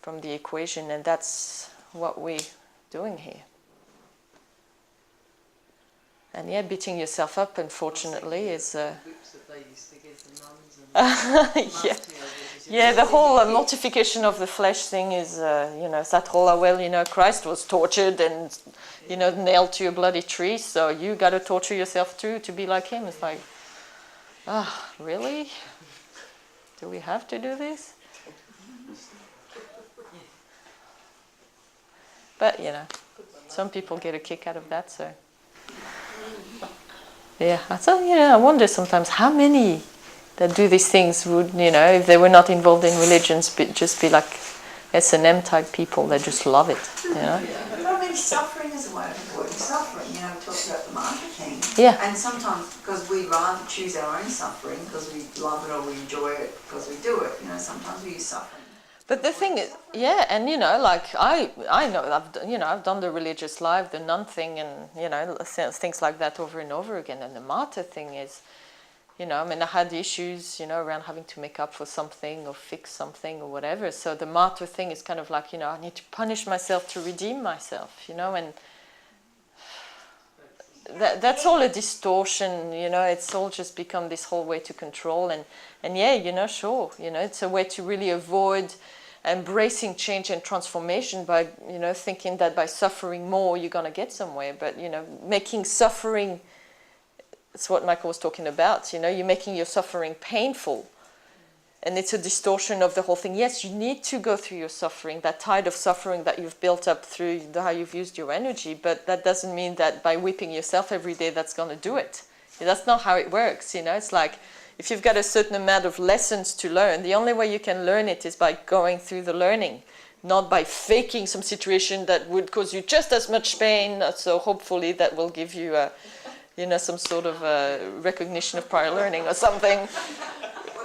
from the equation. And that's what we're doing here. And yeah, beating yourself up, unfortunately, is... whips that they used to give the nuns and Yeah, the whole mortification of the flesh thing is, that whole, Christ was tortured and, nailed to a bloody tree, so you got to torture yourself too to be like him. It's like, really? Do we have to do this? But, some people get a kick out of that, so... Yeah, I wonder sometimes how many that do these things would, if they were not involved in religions, just be like S&M type people. They just love it, But suffering is a way of avoiding suffering. We talked about the martyr thing. Yeah. And sometimes because we'd rather choose our own suffering because we love it or we enjoy it because we do it. Sometimes we use suffering. But the thing is, yeah, and I know I've done the religious life, the nun thing, and things like that over and over again. And the martyr thing is, I had issues, around having to make up for something or fix something or whatever. So the martyr thing is kind of like, I need to punish myself to redeem myself, and that's all a distortion, it's all just become this whole way to control. And yeah, sure, it's a way to really avoid embracing change and transformation by, thinking that by suffering more, you're going to get somewhere. But, making suffering... It's what Michael was talking about, you're making your suffering painful. And it's a distortion of the whole thing. Yes, you need to go through your suffering, that tide of suffering that you've built up through how you've used your energy, but that doesn't mean that by whipping yourself every day, that's going to do it. That's not how it works, It's like, if you've got a certain amount of lessons to learn, the only way you can learn it is by going through the learning, not by faking some situation that would cause you just as much pain. So hopefully that will give you some sort of recognition of prior learning or something. Or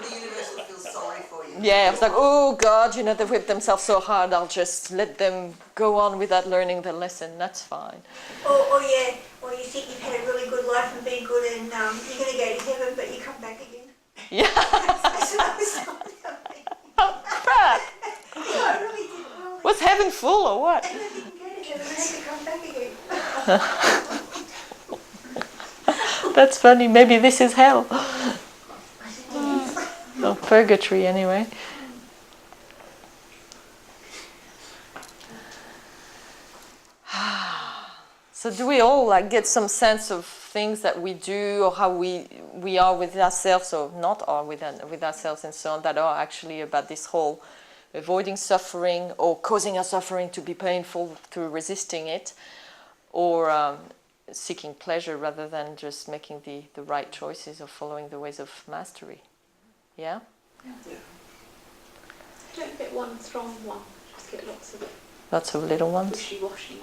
the universe will feel sorry for you. Yeah, I was like, oh God, they whipped themselves so hard, I'll just let them go on without learning the lesson, that's fine. Or you think you've had a really good life and been good and you're going to go to heaven but you come back again. Yeah. That's what I was thinking. Oh, crap. I really did well. Was heaven full or what? And I didn't go to heaven, I had to come back again. That's funny, maybe this is hell. Or purgatory anyway. So do we all get some sense of things that we do or how we are with ourselves or not are with ourselves and so on that are actually about this whole avoiding suffering or causing our suffering to be painful through resisting it, or seeking pleasure rather than just making the right choices or following the ways of mastery. Yeah? Don't get one strong one, just get Lots of little ones. wishy-washy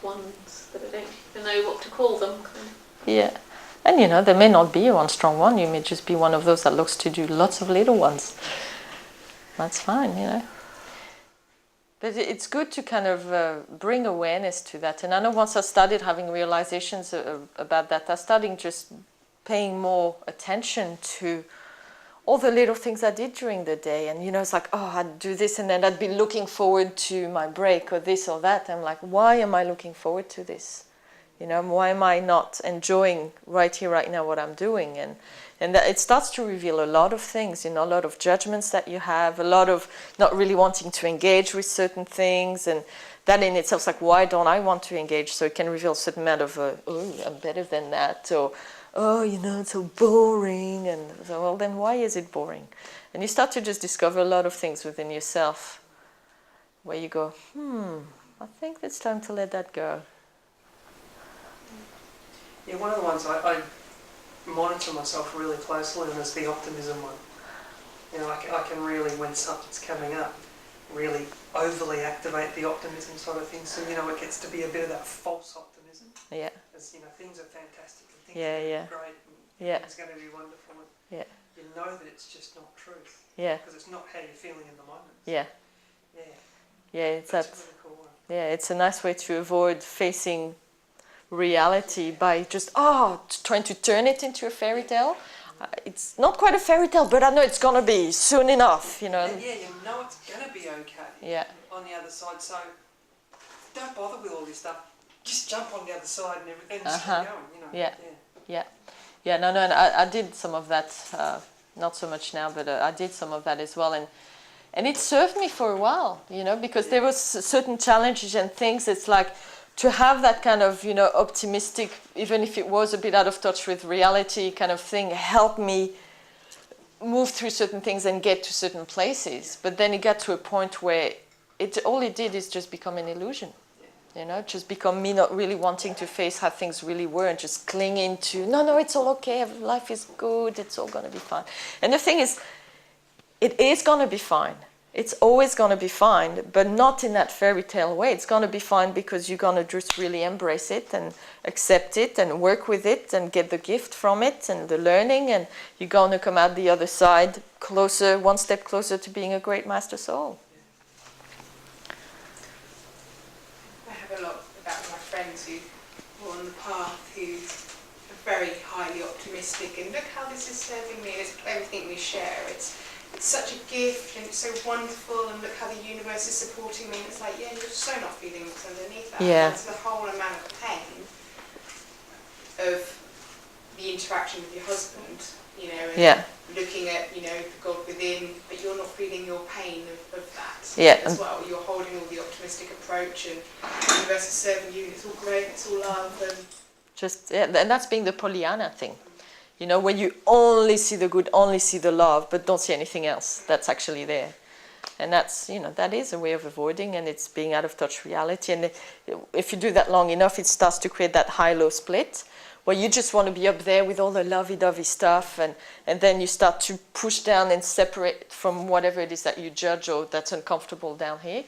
ones that I don't even know what to call them. Yeah. And there may not be one strong one, you may just be one of those that looks to do lots of little ones. That's fine, But it's good to kind of bring awareness to that. And I know once I started having realizations about that, I started just paying more attention to all the little things I did during the day. And, it's like, oh, I'd do this and then I'd be looking forward to my break or this or that. I'm like, why am I looking forward to this? You know, why am I not enjoying right here, right now what I'm doing? And that it starts to reveal a lot of things, you know, a lot of judgments that you have, a lot of not really wanting to engage with certain things, and that in itself is like, why don't I want to engage? So it can reveal a certain amount of, oh, I'm better than that, or, oh, you know, it's so boring, and so, well, then why is it boring? And you start to just discover a lot of things within yourself, where you go, I think it's time to let that go. Yeah, one of the ones I monitor myself really closely on is the optimism one. You know, I can really, when something's coming up, really overly activate the optimism sort of thing. So, you know, it gets to be a bit of that false optimism. Yeah. As, you know, things are fantastic and things Yeah, are great and Yeah. things are going to be wonderful. And Yeah. you know that it's just not truth. Yeah. Because it's not how you're feeling in the moment. Yeah. Yeah. Yeah, it's That's that. a really cool one. Yeah, it's a nice way to avoid facing reality by just trying to turn it into a fairy tale. It's not quite a fairy tale, but I know it's gonna be soon enough, you know. Yeah, you know it's gonna be okay. Yeah. On the other side, so don't bother with all this stuff. Just jump on the other side and everything, just keep going. You know. Yeah. Yeah. No. And I did some of that. Not so much now, but I did some of that as well, and it served me for a while, you know, because there was certain challenges and things. It's like, to have that kind of, you know, optimistic, even if it was a bit out of touch with reality kind of thing, helped me move through certain things and get to certain places. But then it got to a point where all it did is just become an illusion. You know, just become me not really wanting to face how things really were and just clinging to, no, it's all okay, life is good, it's all going to be fine. And the thing is, it is going to be fine. It's always going to be fine, but not in that fairy tale way. It's going to be fine because you're going to just really embrace it and accept it and work with it and get the gift from it and the learning, and you're going to come out the other side closer, one step closer to being a great master soul. I have a lot about my friends who are on the path who are very highly optimistic and look how this is serving me, and it's everything we share. It's such a gift and it's so wonderful, and look how the universe is supporting me. And it's like, yeah, you're so not feeling what's underneath that. Yeah. It's the whole amount of pain of the interaction with your husband, you know, and looking at, you know, the God within, but you're not feeling your pain of that as well. You're holding all the optimistic approach, and the universe is serving you, and it's all great, it's all love. And and that's being the Pollyanna thing. You know, when you only see the good, only see the love, but don't see anything else that's actually there. And that's, you know, that is a way of avoiding, and it's being out of touch reality. And if you do that long enough, it starts to create that high-low split, where you just want to be up there with all the lovey-dovey stuff, and then you start to push down and separate from whatever it is that you judge or that's uncomfortable down here.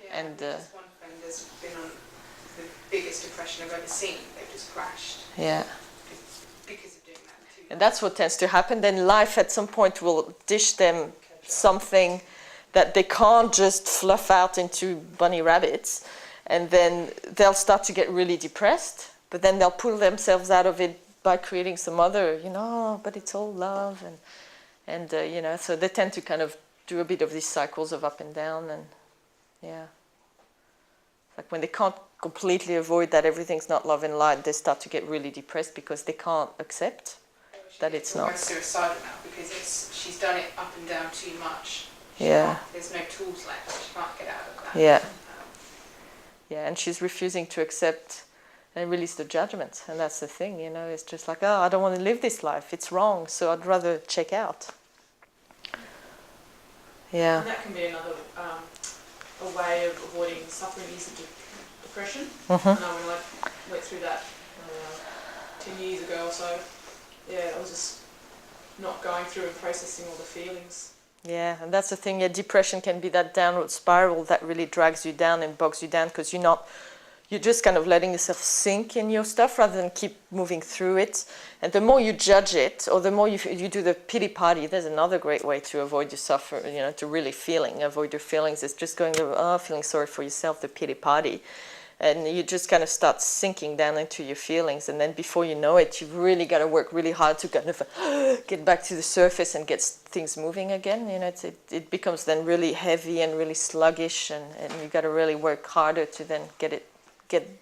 Yeah, and there's one friend that's been on the biggest depression I've ever seen. They've just crashed. Yeah. Because of doing that too. And that's what tends to happen. Then life at some point will dish them something that they can't just fluff out into bunny rabbits, and then they'll start to get really depressed, but then they'll pull themselves out of it by creating some other, you know, but it's all love, and you know, so they tend to kind of do a bit of these cycles of up and down, and like when they can't completely avoid that everything's not love and light, they start to get really depressed because they can't accept that it's not. Almost suicidal now because she's done it up and down too much. There's no tools left. She can't get out of that. And she's refusing to accept and release the judgment, and that's the thing, you know. It's just like, I don't want to live this life. It's wrong, so I'd rather check out. Yeah. And that can be another a way of avoiding suffering is depression. Mm-hmm. I know when I went through that 10 years ago or so, I was just not going through and processing all the feelings. Yeah, and that's the thing. Yeah, depression can be that downward spiral that really drags you down and bogs you down because you're just kind of letting yourself sink in your stuff rather than keep moving through it. And the more you judge it, or the more you do the pity party, there's another great way to avoid your suffering, you know, to really avoid your feelings. It's just going to, feeling sorry for yourself, the pity party. And you just kind of start sinking down into your feelings. And then before you know it, you've really got to work really hard to kind of get back to the surface and get things moving again. You know, it becomes then really heavy and really sluggish, and you've got to really work harder to then get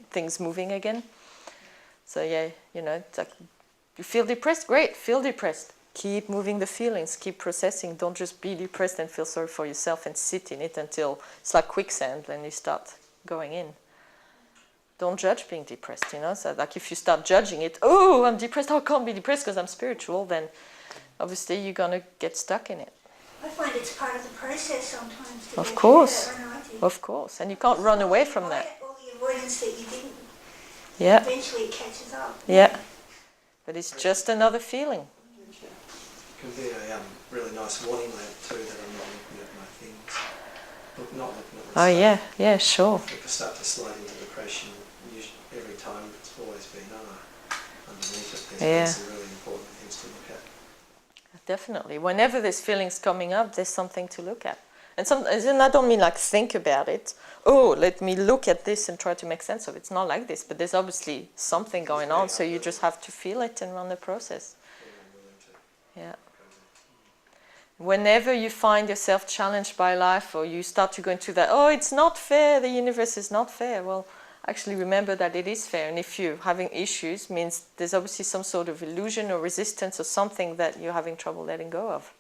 things moving again. So yeah, you know, it's like, you feel depressed? Great, feel depressed. Keep moving the feelings, keep processing. Don't just be depressed and feel sorry for yourself and sit in it until it's like quicksand and you start going in. Don't judge being depressed, you know. So like if you start judging it, oh, I'm depressed, I can't be depressed because I'm spiritual, then obviously you're going to get stuck in it. I find it's part of the process sometimes. To Of get course, through that, I know. of course. And you can't run away from that. All the avoidance that you didn't, Yeah, eventually it catches up. yeah. But it's just another feeling. It can be a really nice warning lamp too, that I'm not looking at my things, not looking at Oh myself. yeah, sure. If I start to slide into depression, every time it's always been underneath it. There's some really important things to look at. Definitely. Whenever there's feelings coming up, there's something to look at. And I don't mean like think about it. Oh, let me look at this and try to make sense of it. It's not like this, but there's obviously something going on, so you just have to feel it and run the process. Yeah. Whenever you find yourself challenged by life, or you start to go into that, oh, it's not fair, the universe is not fair. Well, actually remember that it is fair. And if you're having issues, means there's obviously some sort of illusion or resistance or something that you're having trouble letting go of.